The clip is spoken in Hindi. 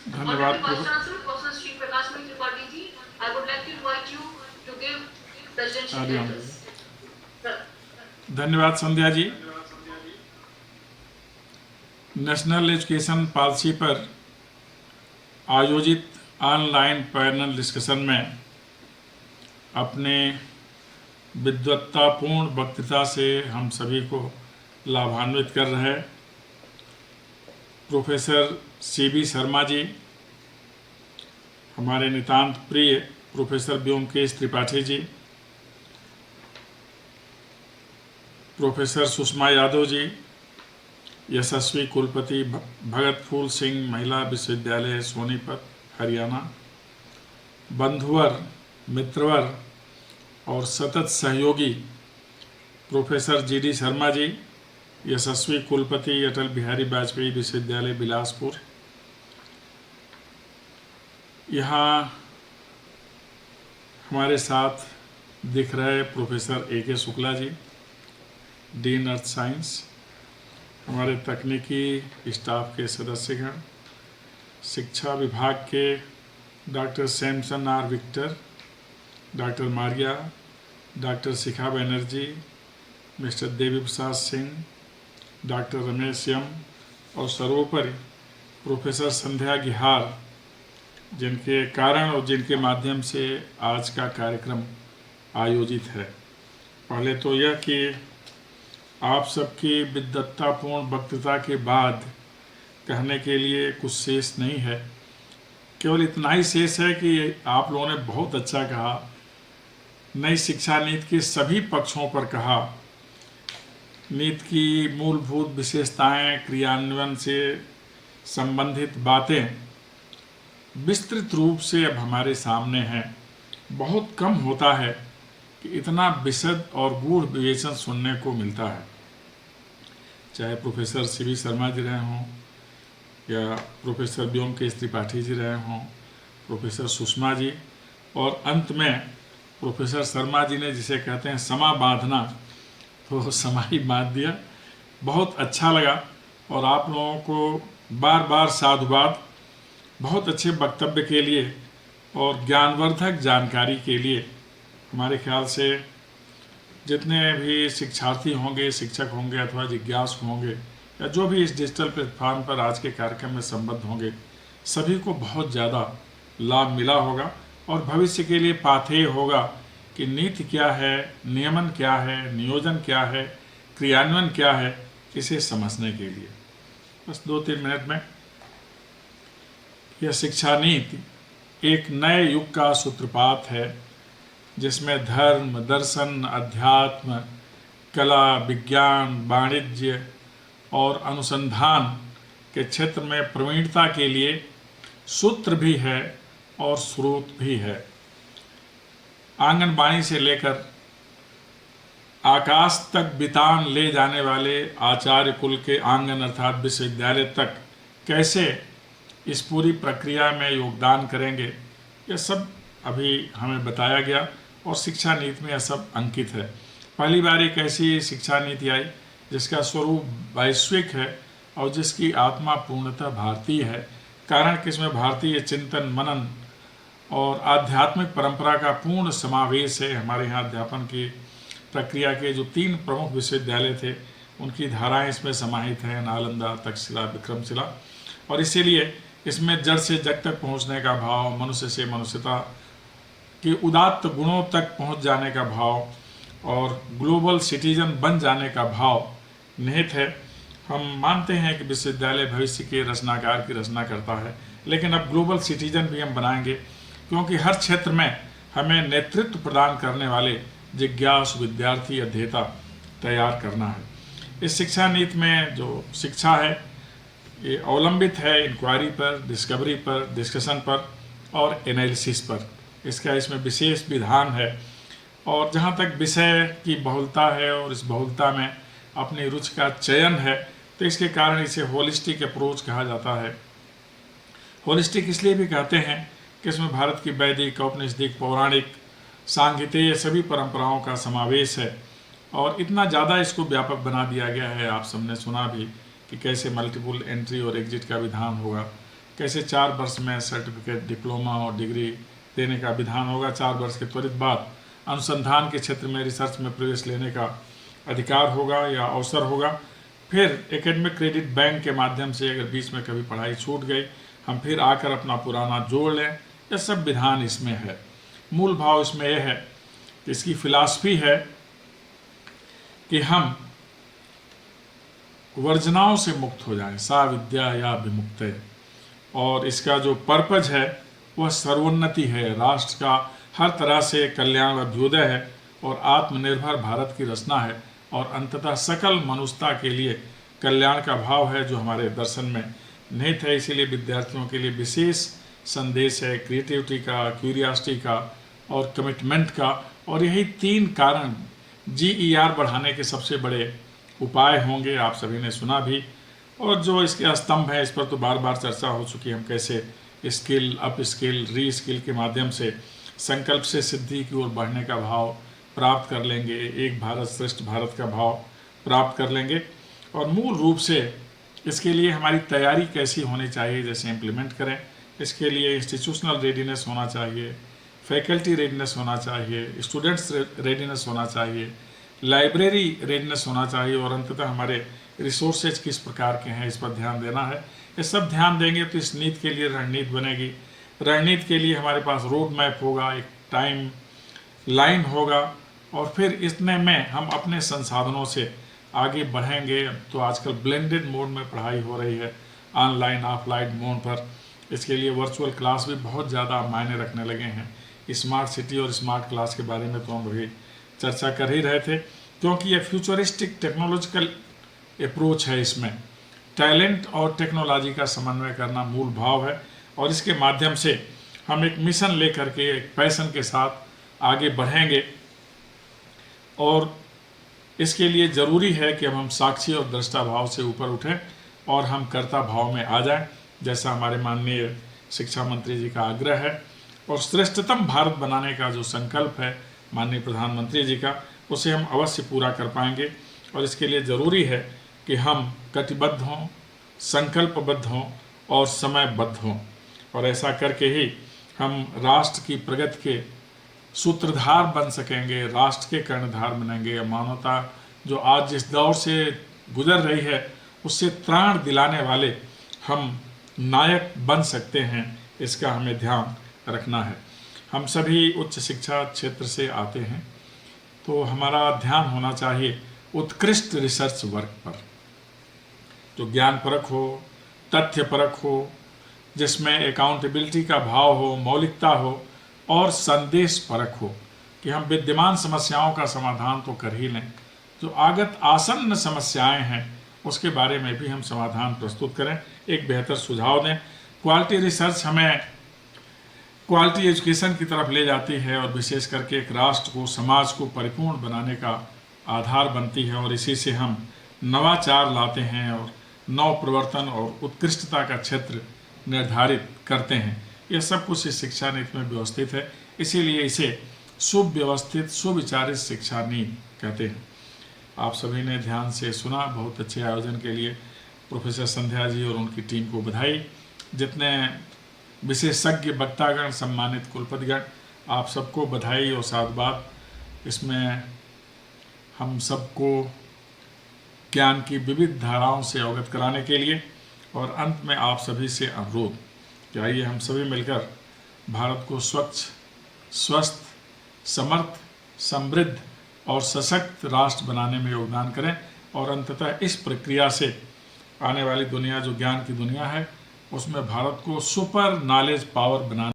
धन्यवाद धन्यवाद Sandhya ji. National education policy पर आयोजित ऑनलाइन पैनल डिस्कशन में अपने विद्वत्तापूर्ण वक्तृता से हम सभी को लाभान्वित कर रहे प्रोफेसर CB शर्मा जी, हमारे नितांत प्रिय प्रोफेसर व्योमकेश त्रिपाठी जी, प्रोफेसर सुषमा यादव जी, यशस्वी कुलपति भगत फूल सिंह महिला विश्वविद्यालय सोनीपत हरियाणा, बंधुवर मित्रवर और सतत सहयोगी प्रोफेसर GD शर्मा जी, यशस्वी कुलपति अटल बिहारी वाजपेयी विश्वविद्यालय बिलासपुर, यहाँ हमारे साथ दिख रहे professor AK Shukla ji, dean earth science, हमारे तकनीकी स्टाफ के सदस्यगण, शिक्षा विभाग के doctor Samson R Victor, doctor Maria, doctor Shikha Banerjee, mister Devi Prasad Singh, doctor Ramesh यम और सर्वोपरि प्रोफेसर संध्या गिहार, जिनके कारण और जिनके माध्यम से आज का कार्यक्रम आयोजित है। पहले तो यह कि आप सबकी विद्वत्तापूर्ण वक्तृता के बाद कहने के लिए कुछ शेष नहीं है, केवल इतना ही शेष है कि आप लोगों ने बहुत अच्छा कहा, नई शिक्षा नीति के सभी पक्षों पर कहा, नीति की मूलभूत विशेषताएं, क्रियान्वयन से संबंधित बातें विस्तृत रूप से अब हमारे सामने हैं। बहुत कम होता है कि इतना विशद और गूढ़ विवेचन सुनने को मिलता है, चाहे प्रोफेसर CB शर्मा जी रहे हों या प्रोफेसर व्योमकेश त्रिपाठी जी रहे हों, प्रोफेसर सुषमा जी, और अंत में प्रोफेसर शर्मा जी ने जिसे कहते हैं समा बांधना, तो समा ही बांध दिया। बहुत अच्छा लगा और आप लोगों को बार बार साधुवाद, बहुत अच्छे वक्तव्य के लिए और ज्ञानवर्धक जानकारी के लिए। हमारे ख्याल से जितने भी शिक्षार्थी होंगे, शिक्षक होंगे अथवा जिज्ञासु होंगे या जो भी इस डिजिटल प्लेटफॉर्म पर आज के कार्यक्रम में संबद्ध होंगे, सभी को बहुत ज़्यादा लाभ मिला होगा और भविष्य के लिए पाथेय होगा कि नीति क्या है, नियमन क्या है, नियोजन क्या है, क्रियान्वयन क्या है, इसे समझने के लिए। बस 2-3 मिनट में यह शिक्षा नीति एक नए युग का सूत्रपात है, जिसमें धर्म, दर्शन, अध्यात्म, कला, विज्ञान, वाणिज्य और अनुसंधान के क्षेत्र में प्रवीणता के लिए सूत्र भी है और स्रोत भी है। आंगनबाड़ी से लेकर आकाश तक बितान ले जाने वाले आचार्य कुल के आंगन अर्थात विश्वविद्यालय तक कैसे इस पूरी प्रक्रिया में योगदान करेंगे, यह सब अभी हमें बताया गया और शिक्षा नीति में यह सब अंकित है। पहली बार एक ऐसी शिक्षा नीति आई जिसका स्वरूप वैश्विक है और जिसकी आत्मा पूर्णतः भारतीय है। कारण कि इसमें भारतीय चिंतन, मनन और आध्यात्मिक परंपरा का पूर्ण समावेश है। हमारे यहाँ अध्यापन की प्रक्रिया के जो 3 प्रमुख विश्वविद्यालय थे, उनकी धाराएं इसमें समाहित हैं, नालंदा, तक्षशिला, विक्रमशिला, और इसीलिए इसमें जड़ से जग तक पहुँचने का भाव, मनुष्य से मनुष्यता के उदात्त गुणों तक पहुँच जाने का भाव और ग्लोबल सिटीजन बन जाने का भाव निहित है। हम मानते हैं कि विश्वविद्यालय भविष्य के रचनाकार की रचना करता है, लेकिन अब ग्लोबल सिटीजन भी हम बनाएंगे, क्योंकि हर क्षेत्र में हमें नेतृत्व प्रदान करने वाले जिज्ञासु विद्यार्थी, अध्येता तैयार करना है। इस शिक्षा नीति में जो शिक्षा है ये अवलंबित है इंक्वायरी पर, डिस्कवरी पर, डिस्कशन पर और एनालिसिस पर। इसमें विशेष विधान है और जहाँ तक विषय की बहुलता है और इस बहुलता में अपनी रुचि का चयन है, तो इसके कारण इसे होलिस्टिक अप्रोच कहा जाता है। होलिस्टिक इसलिए भी कहते हैं कि इसमें भारत की वैदिक, औपनिषदिक, पौराणिक, सांगीतिक सभी परंपराओं का समावेश है और इतना ज़्यादा इसको व्यापक बना दिया गया है। आप सबने सुना भी कि कैसे मल्टीपल एंट्री और एग्जिट का विधान होगा, कैसे 4 वर्ष में सर्टिफिकेट, डिप्लोमा और डिग्री देने का विधान होगा। 4 वर्ष के त्वरित बाद अनुसंधान के क्षेत्र में रिसर्च में प्रवेश लेने का अधिकार होगा या अवसर होगा। फिर एकेडमिक क्रेडिट बैंक के माध्यम से अगर बीच में कभी पढ़ाई छूट गई, हम फिर आकर अपना पुराना जोड़ लें। यह सब विधान इसमें है। मूल भाव इसमें यह है कि इसकी फिलॉसफी है कि हम वर्जनाओं से मुक्त हो जाएं, सा विद्या या विमुक्ते। और इसका जो पर्पज है वह सर्वोन्नति है, राष्ट्र का हर तरह से कल्याण व अभ्युदय है और आत्मनिर्भर भारत की रचना है और अंततः सकल मनुष्यता के लिए कल्याण का भाव है, जो हमारे दर्शन में निहित है। इसीलिए विद्यार्थियों के लिए विशेष संदेश है क्रिएटिविटी का, क्यूरियोसिटी का और कमिटमेंट का। और यही 3 कारण GER बढ़ाने के सबसे बड़े उपाय होंगे। आप सभी ने सुना भी, और जो इसके स्तंभ हैं इस पर तो बार बार चर्चा हो चुकी है। हम कैसे स्किल, अप स्किल, री स्किल के माध्यम से संकल्प से सिद्धि की ओर बढ़ने का भाव प्राप्त कर लेंगे, एक भारत श्रेष्ठ भारत का भाव प्राप्त कर लेंगे। और मूल रूप से इसके लिए हमारी तैयारी कैसी होनी चाहिए, जैसे इम्प्लीमेंट करें। इसके लिए इंस्टीट्यूशनल रेडीनेस होना चाहिए, फैकल्टी रेडीनेस होना चाहिए, स्टूडेंट्स रेडीनेस होना चाहिए, लाइब्रेरी रेडीनेस होना चाहिए और अंततः हमारे रिसोर्सेज किस प्रकार के हैं इस पर ध्यान देना है। ये सब ध्यान देंगे तो इस नीति के लिए रणनीति बनेगी। रणनीति के लिए हमारे पास रोड मैप होगा, एक टाइम लाइन होगा और फिर इतने में हम अपने संसाधनों से आगे बढ़ेंगे। तो आजकल ब्लेंडेड मोड में पढ़ाई हो रही है, ऑनलाइन ऑफलाइन मोड पर। इसके लिए वर्चुअल क्लास भी बहुत ज़्यादा मायने रखने लगे हैं। स्मार्ट सिटी और स्मार्ट क्लास के बारे में तो हम अभी चर्चा कर ही रहे थे, क्योंकि ये फ्यूचरिस्टिक टेक्नोलॉजिकल अप्रोच है। इसमें टैलेंट और टेक्नोलॉजी का समन्वय करना मूल भाव है और इसके माध्यम से हम एक मिशन लेकर के, एक पैशन के साथ आगे बढ़ेंगे। और इसके लिए ज़रूरी है कि हम साक्षी और दृष्टा भाव से ऊपर उठें और हम कर्ता भाव में आ जाएं, जैसा हमारे माननीय शिक्षा मंत्री जी का आग्रह है। और श्रेष्ठतम भारत बनाने का जो संकल्प है माननीय प्रधानमंत्री जी का, उसे हम अवश्य पूरा कर पाएंगे। और इसके लिए ज़रूरी है कि हम कटिबद्ध हों, संकल्पबद्ध हों और समयबद्ध हों। और ऐसा करके ही हम राष्ट्र की प्रगति के सूत्रधार बन सकेंगे, राष्ट्र के कर्णधार बनेंगे। मानवता जो आज जिस दौर से गुजर रही है उससे त्राण दिलाने वाले हम नायक बन सकते हैं, इसका हमें ध्यान रखना है। हम सभी उच्च शिक्षा क्षेत्र से आते हैं, तो हमारा ध्यान होना चाहिए उत्कृष्ट रिसर्च वर्क पर, जो ज्ञान परख हो, तथ्य परख हो, जिसमें अकाउंटेबिलिटी का भाव हो, मौलिकता हो और संदेश परख हो, कि हम विद्यमान समस्याओं का समाधान तो कर ही लें, जो आगत आसन्न समस्याएं हैं उसके बारे में भी हम समाधान प्रस्तुत करें, एक बेहतर सुझाव दें। क्वालिटी रिसर्च हमें क्वालिटी एजुकेशन की तरफ ले जाती है और विशेष करके एक राष्ट्र को, समाज को परिपूर्ण बनाने का आधार बनती है। और इसी से हम नवाचार लाते हैं और नव प्रवर्तन और उत्कृष्टता का क्षेत्र निर्धारित करते हैं। यह सब कुछ इस शिक्षा नीति में व्यवस्थित है, इसीलिए इसे सुव्यवस्थित सुविचारित शिक्षा नीति कहते हैं। आप सभी ने ध्यान से सुना, बहुत अच्छे आयोजन के लिए प्रोफेसर संध्या जी और उनकी टीम को बधाई। जितने विशेषज्ञ वक्तागण, सम्मानित कुलपतिगण, आप सबको बधाई और साधुवाद। इसमें हम सबको ज्ञान की विविध धाराओं से अवगत कराने के लिए। और अंत में आप सभी से अनुरोध कि आइए हम सभी मिलकर भारत को स्वच्छ, स्वस्थ, समर्थ, समृद्ध और सशक्त राष्ट्र बनाने में योगदान करें। और अंततः इस प्रक्रिया से आने वाली दुनिया जो ज्ञान की दुनिया है, उसमें भारत को सुपर नॉलेज पावर बनाने